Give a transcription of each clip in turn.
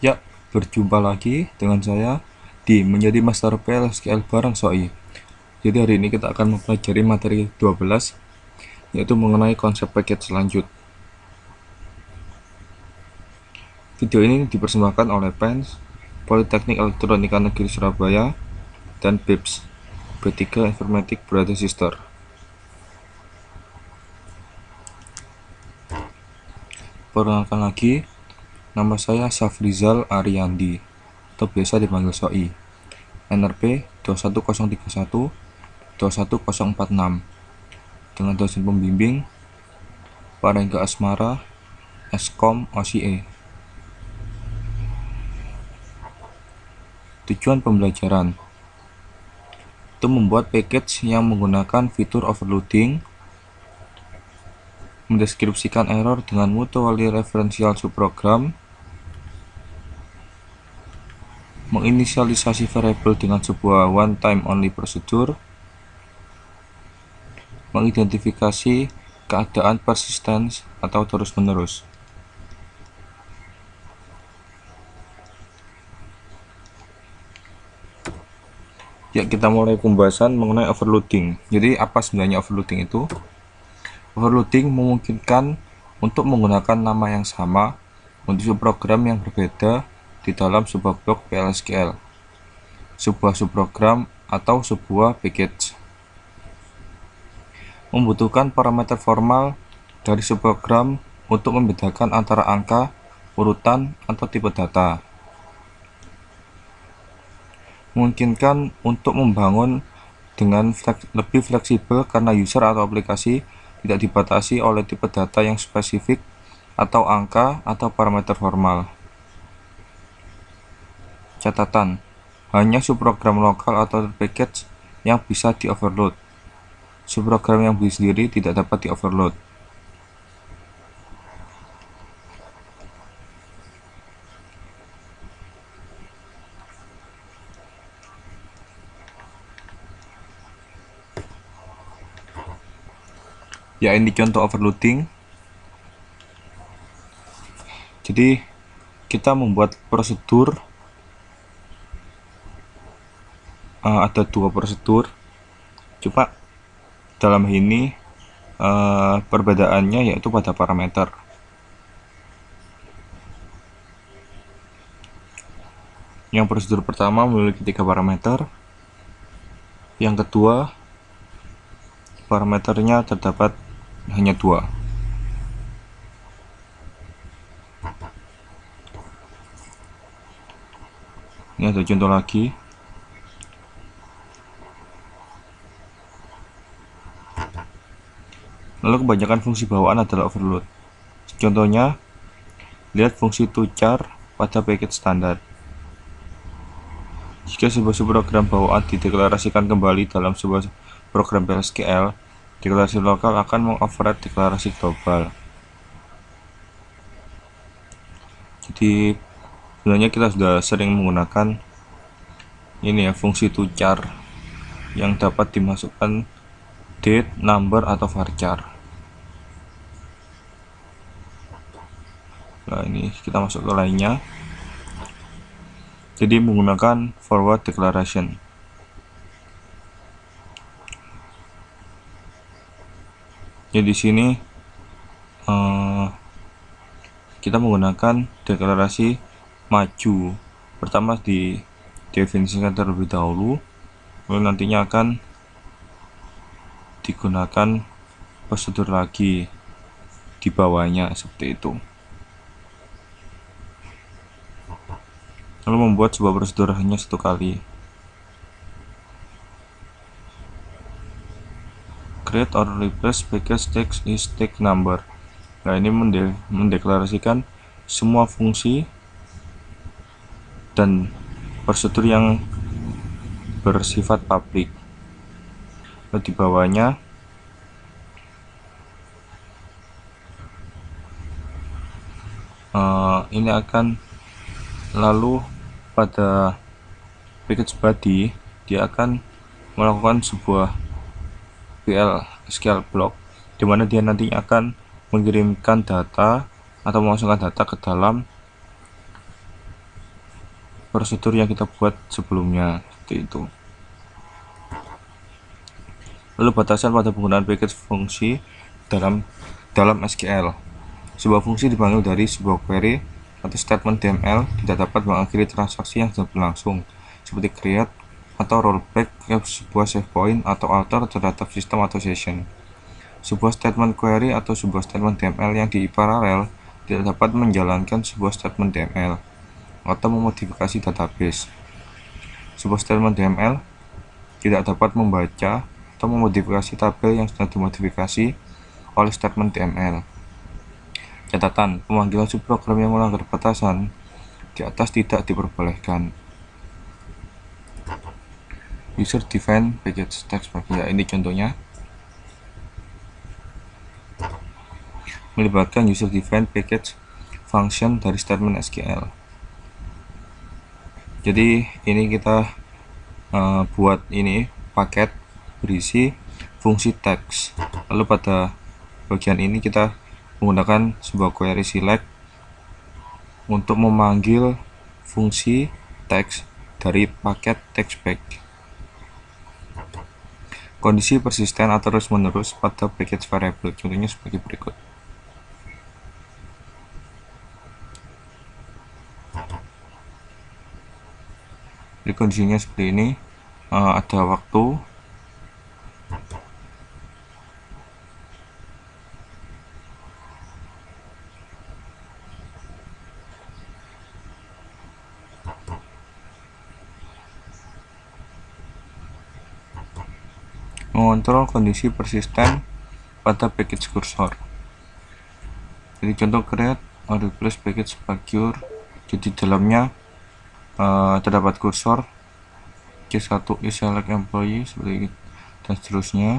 Ya, berjumpa lagi dengan saya di Menjadi Master PLSQL bareng Soi. Jadi hari ini kita akan mempelajari materi 12, yaitu mengenai konsep package lanjut. Video ini dipersembahkan oleh PENS, Politeknik Elektronika Negeri Surabaya, dan BIPS, B3 Informatik Brother Sister. Perkenalkan lagi, nama saya Safrizal Ariandi, atau biasa dipanggil Soi. NRP 21031 21046 dengan dosen pembimbing Parengga Asmara Eskom OCE. Tujuan pembelajaran itu membuat package yang menggunakan fitur overloading, mendeskripsikan error dengan mutually referential subprogram, menginisialisasi variabel dengan sebuah one time only prosedur, mengidentifikasi keadaan persistence atau terus-menerus. Ya, kita mulai pembahasan mengenai overloading. Jadi apa sebenarnya overloading itu? Overloading memungkinkan untuk menggunakan nama yang sama untuk subprogram yang berbeda di dalam sebuah blok PLSQL, sebuah subprogram atau sebuah package. Membutuhkan parameter formal dari subprogram untuk membedakan antara angka, urutan, atau tipe data. Memungkinkan untuk membangun dengan lebih fleksibel karena user atau aplikasi tidak dibatasi oleh tipe data yang spesifik atau angka atau parameter formal. Catatan, hanya subprogram lokal atau package yang bisa di-overload. Subprogram yang berdiri sendiri tidak dapat di-overload. Ya, ini contoh overloading. Jadi kita membuat prosedur, ada dua prosedur, cuma dalam ini perbedaannya yaitu pada parameter. Yang prosedur pertama memiliki 3 parameter, yang kedua parameternya terdapat hanya 2. Ini ada contoh lagi. Lalu kebanyakan fungsi bawaan adalah overload. Contohnya, lihat fungsi toChar pada package standar. Jika sebuah subprogram bawaan dideklarasikan kembali dalam sebuah program PLSQL, deklarasi lokal akan mengoverride deklarasi global. Jadi sebenarnya kita sudah sering menggunakan ini ya, fungsi toChar yang dapat dimasukkan date, number, atau varchar. Nah, ini kita masuk ke lainnya. Jadi menggunakan forward declaration. Jadi di sini kita menggunakan deklarasi maju. Pertama didefinisikan terlebih dahulu, lalu nantinya akan digunakan prosedur lagi di bawahnya seperti itu. Lalu membuat sebuah prosedur hanya satu kali. Create or replace package text is text number. Nah, ini mendeklarasikan semua fungsi dan prosedur yang bersifat public. Lalu di bawahnya ini akan lalu pada package body dia akan melakukan sebuah PLSQL block di mana dia nantinya akan mengirimkan data atau memasukkan data ke dalam prosedur yang kita buat sebelumnya, seperti itu. Lalu batasan pada penggunaan package fungsi dalam SQL. Sebuah fungsi dipanggil dari sebuah query atau statement DML tidak dapat mengakhiri transaksi yang sedang berlangsung, seperti create atau rollback ke sebuah save point atau alter terhadap sistem atau session. Sebuah statement query atau sebuah statement DML yang diparalel tidak dapat menjalankan sebuah statement DML atau memodifikasi database. Sebuah statement DML tidak dapat membaca atau memodifikasi tabel yang sedang dimodifikasi oleh statement DML. Catatan, pemanggilan subprogram yang melanggar batasan di atas tidak diperbolehkan. User defined package text package, ya, ini contohnya. Melibatkan user defined package function dari statement SQL. Jadi ini kita buat ini paket berisi fungsi text. Lalu pada bagian ini kita menggunakan sebuah query select untuk memanggil fungsi text dari paket textpack. Kondisi persisten atau terus-menerus pada package variable, contohnya sebagai berikut. Jadi kondisinya seperti ini, ada waktu, mengontrol kondisi persisten pada package cursor. Jadi contoh create replace package packure, jadi dalamnya terdapat kursor C1 is select employee seperti itu, dan seterusnya.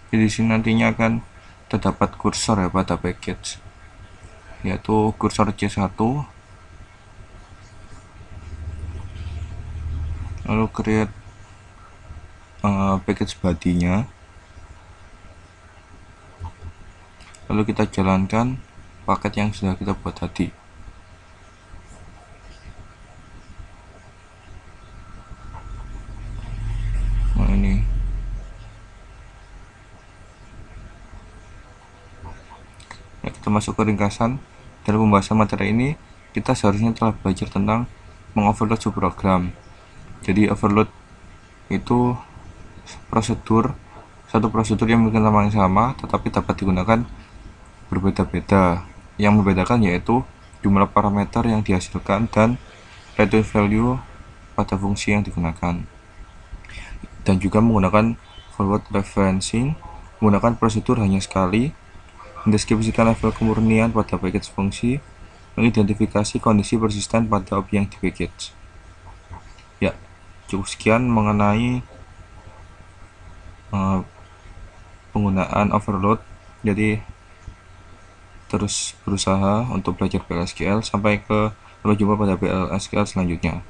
Jadi di sini nantinya akan terdapat kursor ya pada package, yaitu kursor C1. Lalu create package body-nya, lalu kita jalankan paket yang sudah kita buat tadi. Nah ini ya, kita masuk ke ringkasan. Dalam pembahasan materi ini kita seharusnya telah belajar tentang mengoverload subprogram. Jadi overload itu satu prosedur yang memiliki nama yang sama tetapi dapat digunakan berbeda-beda. Yang membedakan yaitu jumlah parameter yang dihasilkan dan return value pada fungsi yang digunakan. Dan juga menggunakan forward referencing, menggunakan prosedur hanya sekali, mendeskripsikan level kemurnian pada package fungsi, mengidentifikasi kondisi persisten pada objek yang di package. Ya, cukup sekian mengenai penggunaan overload. Jadi terus berusaha untuk belajar PLSQL. Sampai jumpa pada PLSQL selanjutnya.